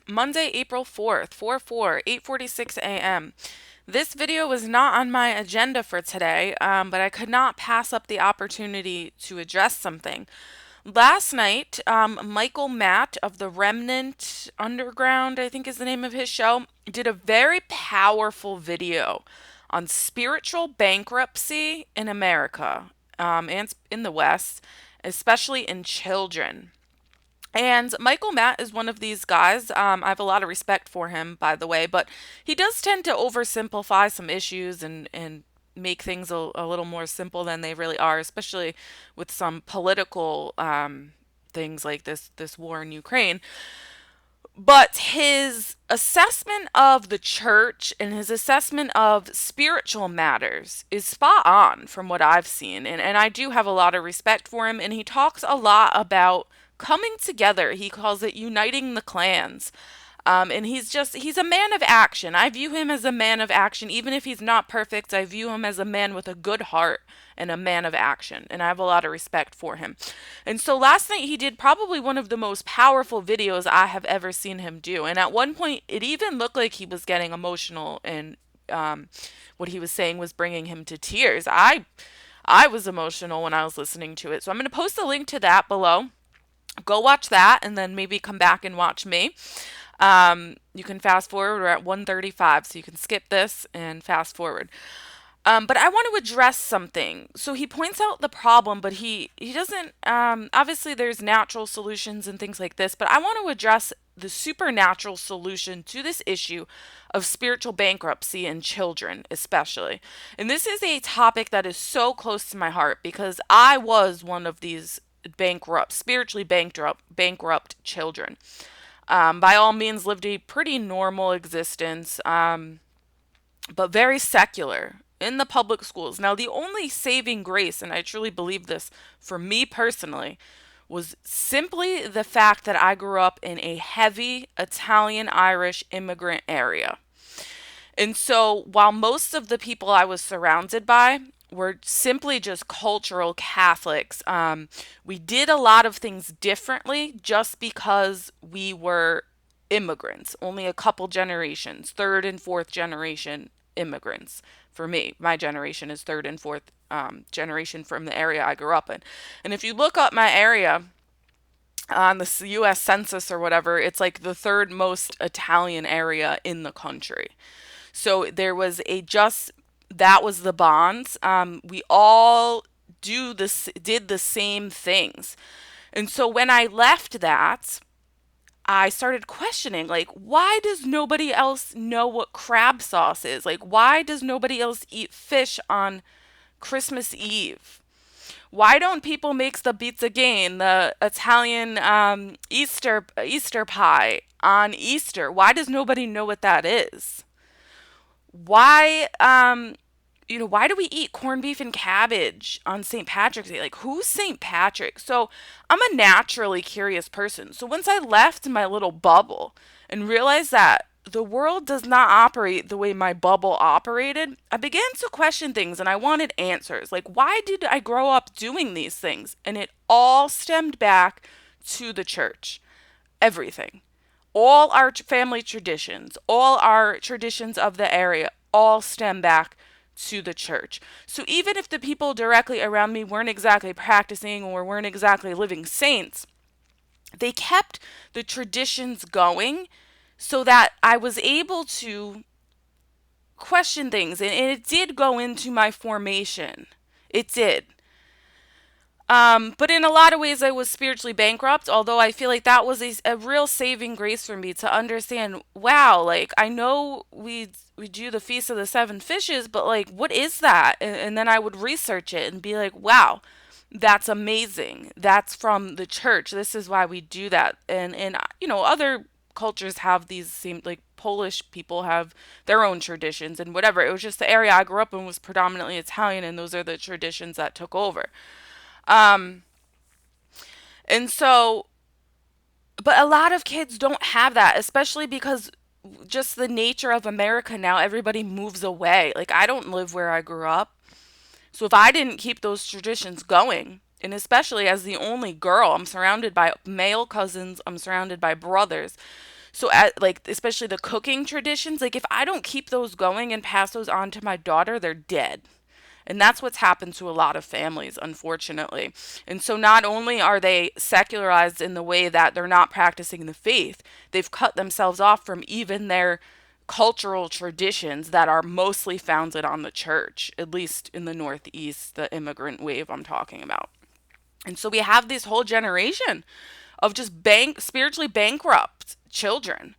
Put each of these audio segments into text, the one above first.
Monday, April 4th, 4/4, 8:46 a.m. This video was not on my agenda for today, but I could not pass up the opportunity to address something. Last night, Michael Matt of the Remnant Underground, I think is the name of his show, did a very powerful video on spiritual bankruptcy in America, and in the West, especially in children. And Michael Matt is one of these guys. I have a lot of respect for him, by the way, but he does tend to oversimplify some issues and make things a little more simple than they really are, especially with some political things like this war in Ukraine. But his assessment of the church and his assessment of spiritual matters is spot on from what I've seen. And I do have a lot of respect for him. And he talks a lot about coming together. He calls it uniting the clans. And he's a man of action. I view him as a man of action. Even if he's not perfect, I view him as a man with a good heart and a man of action. And I have a lot of respect for him. And so last night he did probably one of the most powerful videos I have ever seen him do. And at one point, it even looked like he was getting emotional, and what he was saying was bringing him to tears. I was emotional when I was listening to it. So I'm going to post a link to that below. Go watch that and then maybe come back and watch me. You can fast forward. We're at 1:35, so you can skip this and fast forward. But I want to address something. So he points out the problem, but he doesn't. Obviously, there's natural solutions and things like this, but I want to address the supernatural solution to this issue of spiritual bankruptcy in children, especially. And this is a topic that is so close to my heart because I was one of these spiritually bankrupt children. By all means, lived a pretty normal existence, but very secular in the public schools. Now, the only saving grace, and I truly believe this for me personally, was simply the fact that I grew up in a heavy Italian Irish immigrant area. And so, while most of the people I was surrounded by were simply just cultural Catholics, we did a lot of things differently just because we were immigrants, only a couple generations, third and fourth generation immigrants. For me, my generation is third and fourth generation from the area I grew up in. And if you look up my area on the US Census or whatever, it's like the third most Italian area in the country. So there was a just that was the bonds. We all did the same things. And so when I left that, I started questioning, like, why does nobody else know what crab sauce is? Like, why does nobody else eat fish on Christmas Eve? Why don't people make the pizzagane, the Italian Easter pie on Easter? Why does nobody know what that is? Why why do we eat corned beef and cabbage on St. Patrick's Day? Like, who's St. Patrick? So, I'm a naturally curious person. So, once I left my little bubble and realized that the world does not operate the way my bubble operated, I began to question things and I wanted answers. Like, why did I grow up doing these things? And it all stemmed back to the church. Everything. All our family traditions, all our traditions of the area, all stem back to the church. So even if the people directly around me weren't exactly practicing or weren't exactly living saints, they kept the traditions going so that I was able to question things. And it did go into my formation. It did. But in a lot of ways, I was spiritually bankrupt, although I feel like that was a real saving grace for me to understand, wow, like, I know we do the Feast of the Seven Fishes, but, like, what is that? And then I would research it and be like, wow, that's amazing. That's from the church. This is why we do that. And other cultures have these same, like, Polish people have their own traditions and whatever. It was just the area I grew up in was predominantly Italian, and those are the traditions that took over. Um, and so, but a lot of kids don't have that, especially because just the nature of America now, everybody moves away. Like, I don't live where I grew up. So if I didn't keep those traditions going, and especially as the only girl, I'm surrounded by male cousins, I'm surrounded by brothers. So, like, especially the cooking traditions, like, if I don't keep those going and pass those on to my daughter, they're dead. And that's what's happened to a lot of families, unfortunately. And so not only are they secularized in the way that they're not practicing the faith, they've cut themselves off from even their cultural traditions that are mostly founded on the church, at least in the Northeast, the immigrant wave I'm talking about. And so we have this whole generation of just spiritually bankrupt children.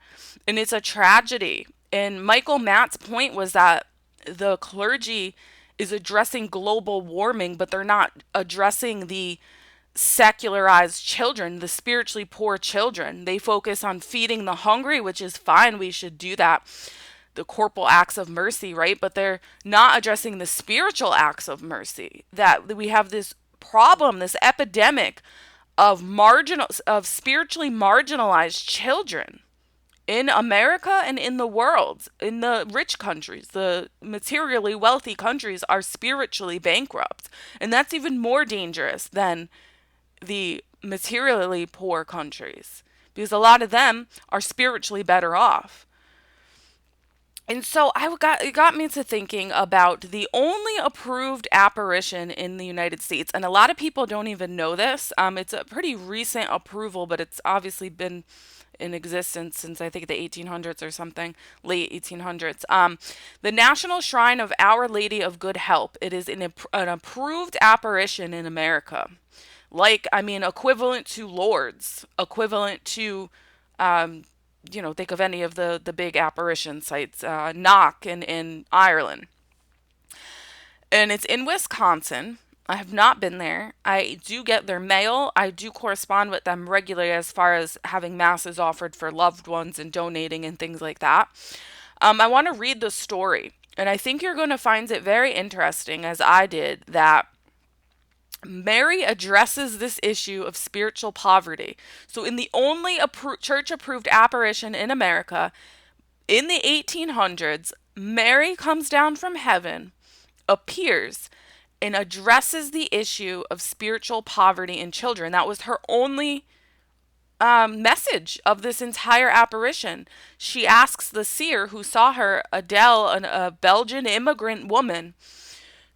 And it's a tragedy. And Michael Matt's point was that the clergy is addressing global warming, but they're not addressing the secularized children, the spiritually poor children. They focus on feeding the hungry, which is fine. We should do that. The corporal acts of mercy, right? But they're not addressing the spiritual acts of mercy. That we have this problem, this epidemic of spiritually marginalized children in America and in the world. In the rich countries, the materially wealthy countries are spiritually bankrupt. And that's even more dangerous than the materially poor countries, because a lot of them are spiritually better off. And so it got me to thinking about the only approved apparition in the United States. And a lot of people don't even know this. It's a pretty recent approval, but it's obviously been in existence since I think the 1800s or something, late 1800s. The National Shrine of Our Lady of Good Help. It is an approved apparition in America. Like, I mean, equivalent to Lourdes, equivalent to think of any of the big apparition sites, Knock in Ireland. And it's in Wisconsin. I have not been there. I do get their mail. I do correspond with them regularly as far as having masses offered for loved ones and donating and things like that. I want to read the story. And I think you're going to find it very interesting, as I did, that Mary addresses this issue of spiritual poverty. So, in the only church approved apparition in America, in the 1800s, Mary comes down from heaven, appears, and addresses the issue of spiritual poverty in children. That was her only message of this entire apparition. She asks the seer who saw her, Adele, a Belgian immigrant woman,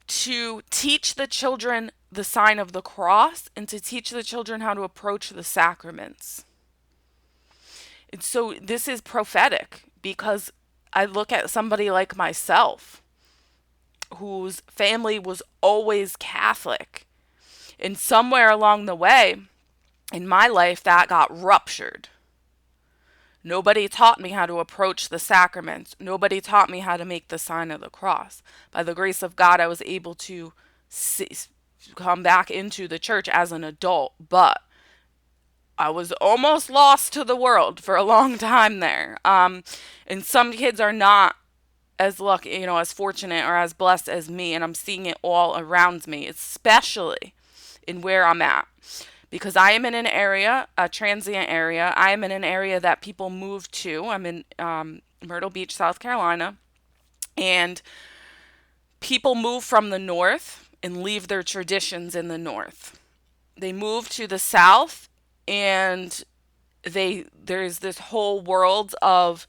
to teach the children the sign of the cross and to teach the children how to approach the sacraments. And so this is prophetic, because I look at somebody like myself whose family was always Catholic, and somewhere along the way in my life that got ruptured. Nobody taught me how to approach the sacraments. Nobody taught me how to make the sign of the cross. By the grace of God, I was able to come back into the church as an adult, but I was almost lost to the world for a long time there. And some kids are not as lucky, as fortunate or as blessed as me, and I'm seeing it all around me, especially in where I'm at. Because I am in an area, a transient area. I am in an area that people move to. I'm in Myrtle Beach, South Carolina. And people move from the north and leave their traditions in the north. They move to the south, and there's this whole world of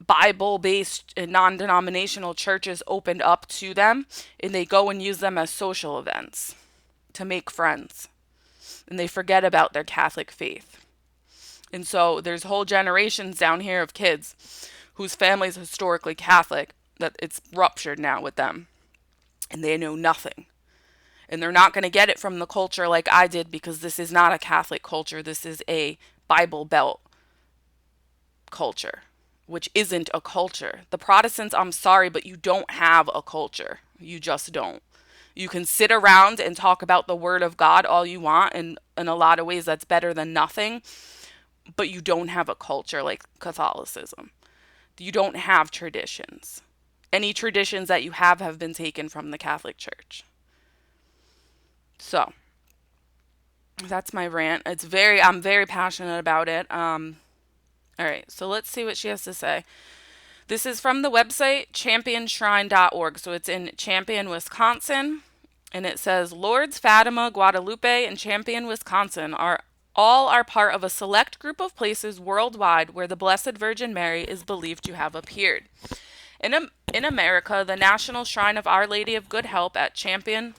Bible-based and non-denominational churches opened up to them, and they go and use them as social events to make friends. And they forget about their Catholic faith. And so there's whole generations down here of kids whose family's historically Catholic that it's ruptured now with them. And they know nothing. And they're not going to get it from the culture like I did, because this is not a Catholic culture. This is a Bible Belt culture, which isn't a culture. The Protestants, I'm sorry, but you don't have a culture. You just don't. You can sit around and talk about the Word of God all you want, and in a lot of ways that's better than nothing, but you don't have a culture like Catholicism. You don't have traditions. Any traditions that you have been taken from the Catholic Church. So, that's my rant. I'm very passionate about it. All right, so let's see what she has to say. This is from the website championshrine.org. So it's in Champion, Wisconsin. And it says, Lourdes, Fatima, Guadalupe, and Champion, Wisconsin are All are part of a select group of places worldwide where the Blessed Virgin Mary is believed to have appeared. In America, the National Shrine of Our Lady of Good Help at Champion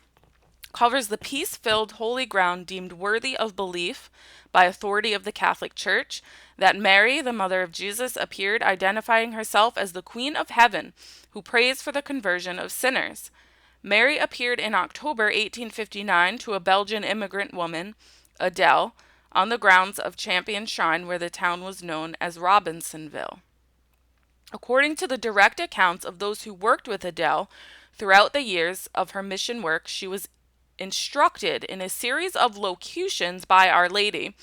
covers the peace-filled holy ground deemed worthy of belief by authority of the Catholic Church that Mary, the mother of Jesus, appeared, identifying herself as the Queen of Heaven who prays for the conversion of sinners. Mary appeared in October 1859 to a Belgian immigrant woman, Adele, on the grounds of Champion Shrine where the town was known as Robinsonville. According to the direct accounts of those who worked with Adele throughout the years of her mission work, she was instructed in a series of locutions by Our Lady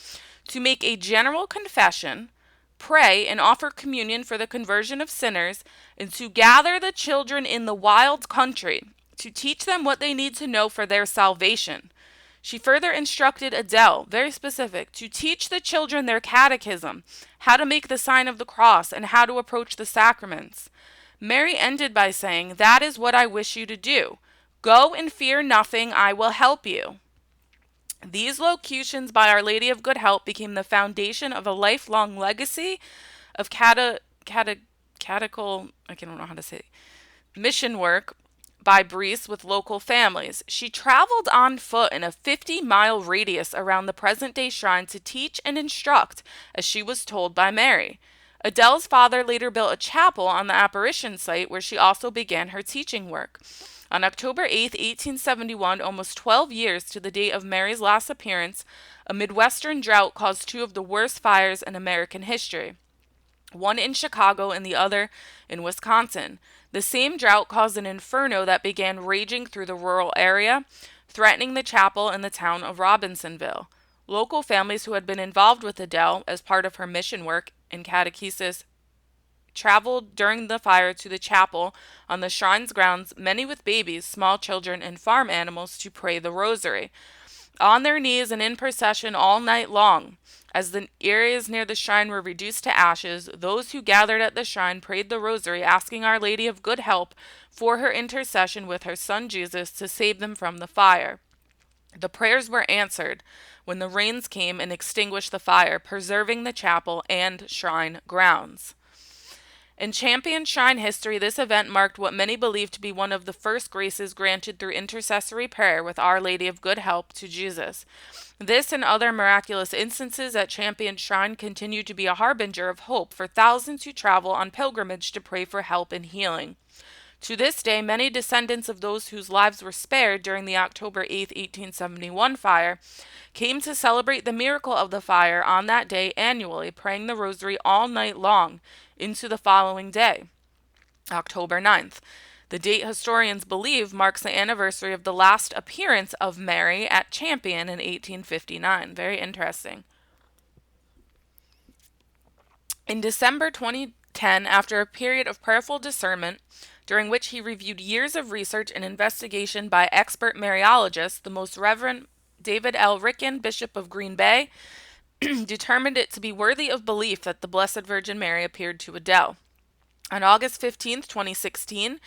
to make a general confession, pray and offer communion for the conversion of sinners, and to gather the children in the wild country to teach them what they need to know for their salvation. She further instructed Adele, very specific, to teach the children their catechism, how to make the sign of the cross, and how to approach the sacraments. Mary ended by saying, "That is what I wish you to do. Go and fear nothing, I will help you." These locutions by Our Lady of Good Help became the foundation of a lifelong legacy of catechal, I don't know how to say, mission work by Brees with local families. She traveled on foot in a 50-mile radius around the present-day shrine to teach and instruct, as she was told by Mary. Adele's father later built a chapel on the apparition site where she also began her teaching work. On October 8, 1871, almost 12 years to the date of Mary's last appearance, a Midwestern drought caused two of the worst fires in American history, one in Chicago and the other in Wisconsin. The same drought caused an inferno that began raging through the rural area, threatening the chapel in the town of Robinsonville. Local families who had been involved with Adele as part of her mission work and catechesis traveled during the fire to the chapel on the shrine's grounds, many with babies, small children, and farm animals, to pray the rosary. On their knees and in procession all night long. As the areas near the shrine were reduced to ashes, those who gathered at the shrine prayed the rosary, asking Our Lady of Good Help for her intercession with her son Jesus to save them from the fire. The prayers were answered when the rains came and extinguished the fire, preserving the chapel and shrine grounds. In Champion Shrine history, this event marked what many believe to be one of the first graces granted through intercessory prayer with Our Lady of Good Help to Jesus. This and other miraculous instances at Champion Shrine continue to be a harbinger of hope for thousands who travel on pilgrimage to pray for help and healing. To this day, many descendants of those whose lives were spared during the October 8, 1871 fire came to celebrate the miracle of the fire on that day annually, praying the rosary all night long into the following day, October 9th. The date historians believe marks the anniversary of the last appearance of Mary at Champion in 1859. Very interesting. In December 2010, after a period of prayerful discernment, during which he reviewed years of research and investigation by expert Mariologists, the Most Reverend David L. Ricken, Bishop of Green Bay, determined it to be worthy of belief that the Blessed Virgin Mary appeared to Adele. On August 15, 2016,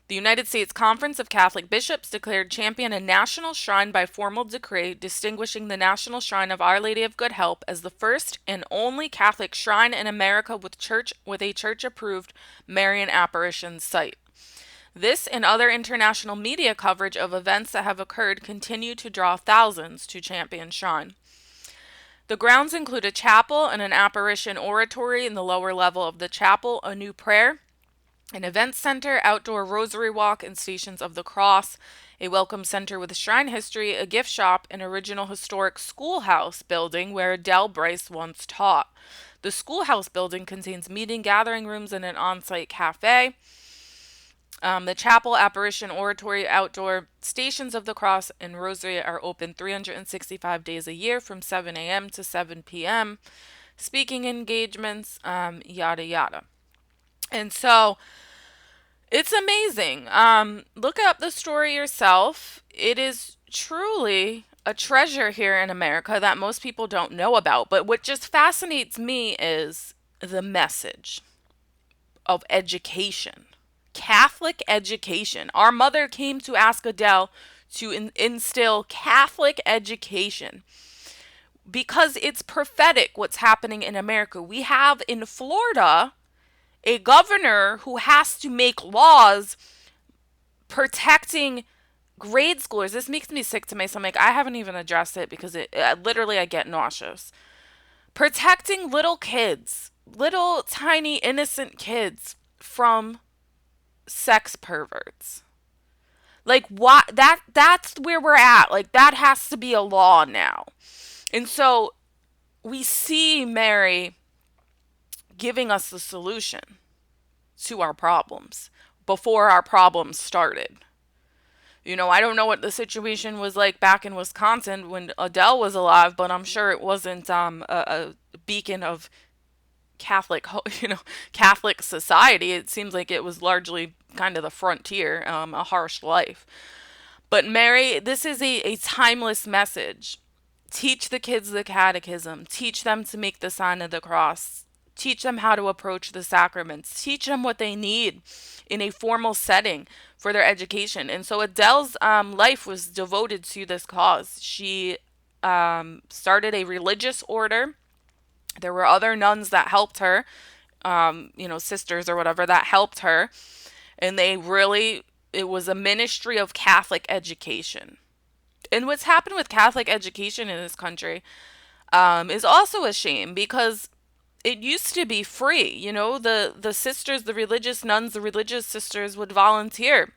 the United States Conference of Catholic Bishops declared Champion a national shrine by formal decree, distinguishing the National Shrine of Our Lady of Good Help as the first and only Catholic shrine in America with a church-approved Marian apparition site. This and other international media coverage of events that have occurred continue to draw thousands to Champion Shrine. The grounds include a chapel and an apparition oratory in the lower level of the chapel, a new prayer, an event center, outdoor rosary walk, and stations of the cross, a welcome center with shrine history, a gift shop, an original historic schoolhouse building where Adele Bryce once taught. The schoolhouse building contains meeting, gathering rooms, and an on-site cafe. The chapel, apparition, oratory, outdoor stations of the cross, and rosary are open 365 days a year from 7 a.m. to 7 p.m. Speaking engagements, yada yada. And so it's amazing. Look up the story yourself. It is truly a treasure here in America that most people don't know about. But what just fascinates me is the message of education. Catholic education. Our mother came to ask Adele to instill Catholic education. because it's prophetic what's happening in America. We have in Florida a governor who has to make laws protecting grade schoolers. This makes me sick to my stomach. I haven't even addressed it because it literally I get nauseous. Protecting little kids, little tiny innocent kids from sex perverts. Like what that's where we're at. Like that has to be a law now. And so we see Mary giving us the solution to our problems before our problems started. You know, I don't know what the situation was like back in Wisconsin when Adele was alive, but I'm sure it wasn't a beacon of Catholic, Catholic society. It seems like it was largely kind of the frontier, a harsh life. But Mary, this is a timeless message. Teach the kids the catechism. Teach them to make the sign of the cross. Teach them how to approach the sacraments. Teach them what they need in a formal setting for their education. And so Adele's life was devoted to this cause. She started a religious order. There were other nuns that helped her, sisters or whatever that helped her. And it was a ministry of Catholic education. And what's happened with Catholic education in this country is also a shame because it used to be free. You know, the sisters, the religious nuns, the religious sisters would volunteer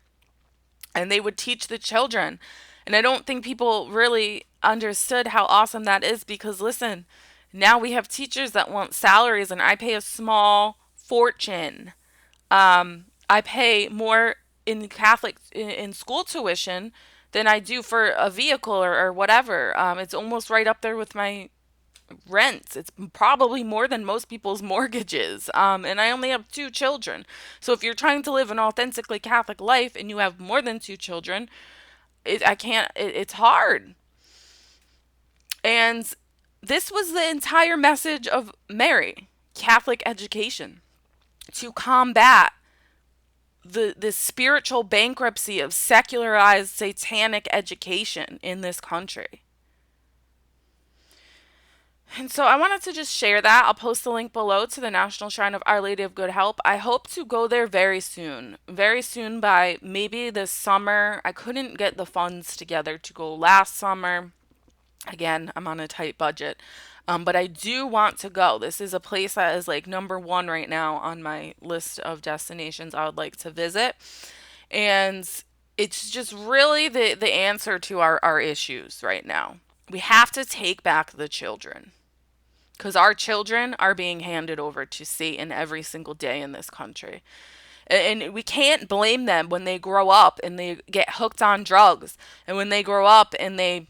and they would teach the children. And I don't think people really understood how awesome that is because, listen, now we have teachers that want salaries and I pay a small fortune. I pay more in school tuition than I do for a vehicle or whatever. It's almost right up there with my rents. It's probably more than most people's mortgages. And I only have 2 children. So if you're trying to live an authentically Catholic life and you have more than 2 children, it's hard. And this was the entire message of Mary, Catholic education, to combat the spiritual bankruptcy of secularized satanic education in this country. And so I wanted to just share that. I'll post the link below to the National Shrine of Our Lady of Good Help. I hope to go there very soon. Very soon, by maybe this summer. I couldn't get the funds together to go last summer. Again, I'm on a tight budget. But I do want to go. This is a place that is like number 1 right now on my list of destinations I would like to visit. And it's just really the answer to our issues right now. We have to take back the children. Because our children are being handed over to Satan every single day in this country. And we can't blame them when they grow up and they get hooked on drugs. And when they grow up and they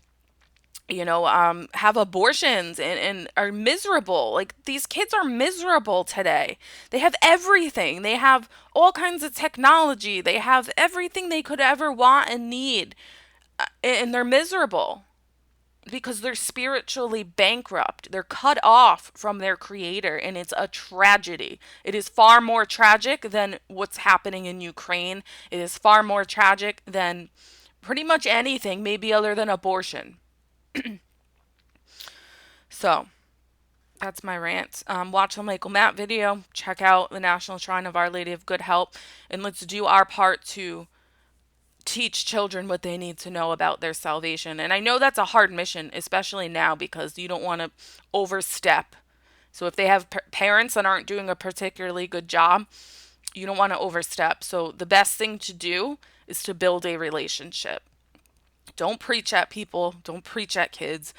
have abortions and are miserable. Like, these kids are miserable today. They have everything. They have all kinds of technology. They have everything they could ever want and need. And they're miserable because they're spiritually bankrupt. They're cut off from their creator, and it's a tragedy. It is far more tragic than what's happening in Ukraine. It is far more tragic than pretty much anything, maybe other than abortion. So, that's my rant. Watch the Michael Matt video. Check out the National Shrine of Our Lady of Good Help. And let's do our part to teach children what they need to know about their salvation. And I know that's a hard mission, especially now, because you don't want to overstep. So if they have parents that aren't doing a particularly good job, you don't want to overstep. So the best thing to do is to build a relationship. Don't preach at people. Don't preach at kids.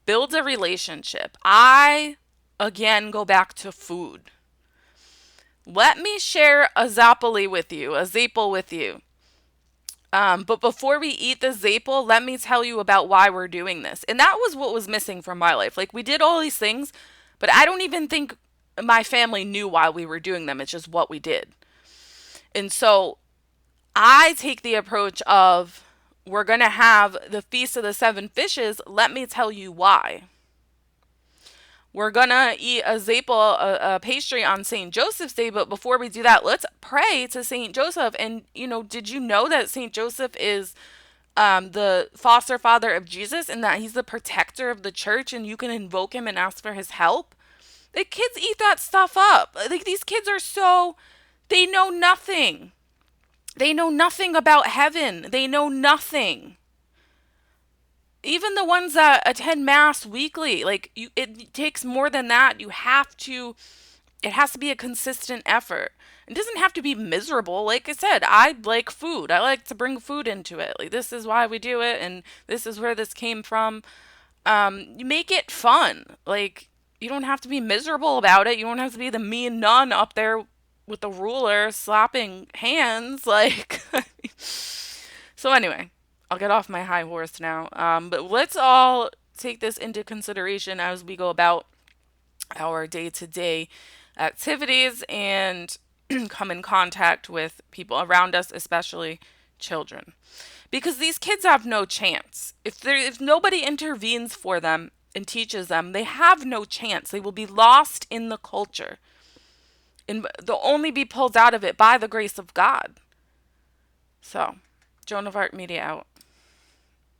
Build a relationship. I, again, go back to food. Let me share a zapple with you. But before we eat the zapple, let me tell you about why we're doing this. And that was what was missing from my life. Like, we did all these things, but I don't even think my family knew why we were doing them. It's just what we did. And so I take the approach of, we're going to have the Feast of the Seven Fishes. Let me tell you why. We're going to eat a zapple, a pastry on St. Joseph's Day. But before we do that, let's pray to St. Joseph. And, did you know that St. Joseph is the foster father of Jesus, and that he's the protector of the church and you can invoke him and ask for his help. The kids eat that stuff up. Like, these kids are so, they know nothing. They know nothing about heaven. They know nothing. Even the ones that attend mass weekly, like, it takes more than that. It has to be a consistent effort. It doesn't have to be miserable. Like I said, I like food. I like to bring food into it. Like, this is why we do it, and this is where this came from. You make it fun. Like, you don't have to be miserable about it. You don't have to be the mean nun up there with the ruler slapping hands. Like, so anyway, I'll get off my high horse now. But let's all take this into consideration as we go about our day to day activities and come in contact with people around us, especially children. Because these kids have no chance. If nobody intervenes for them and teaches them, they have no chance. They will be lost in the culture. And they'll only be pulled out of it by the grace of God. So, Joan of Arc Media out.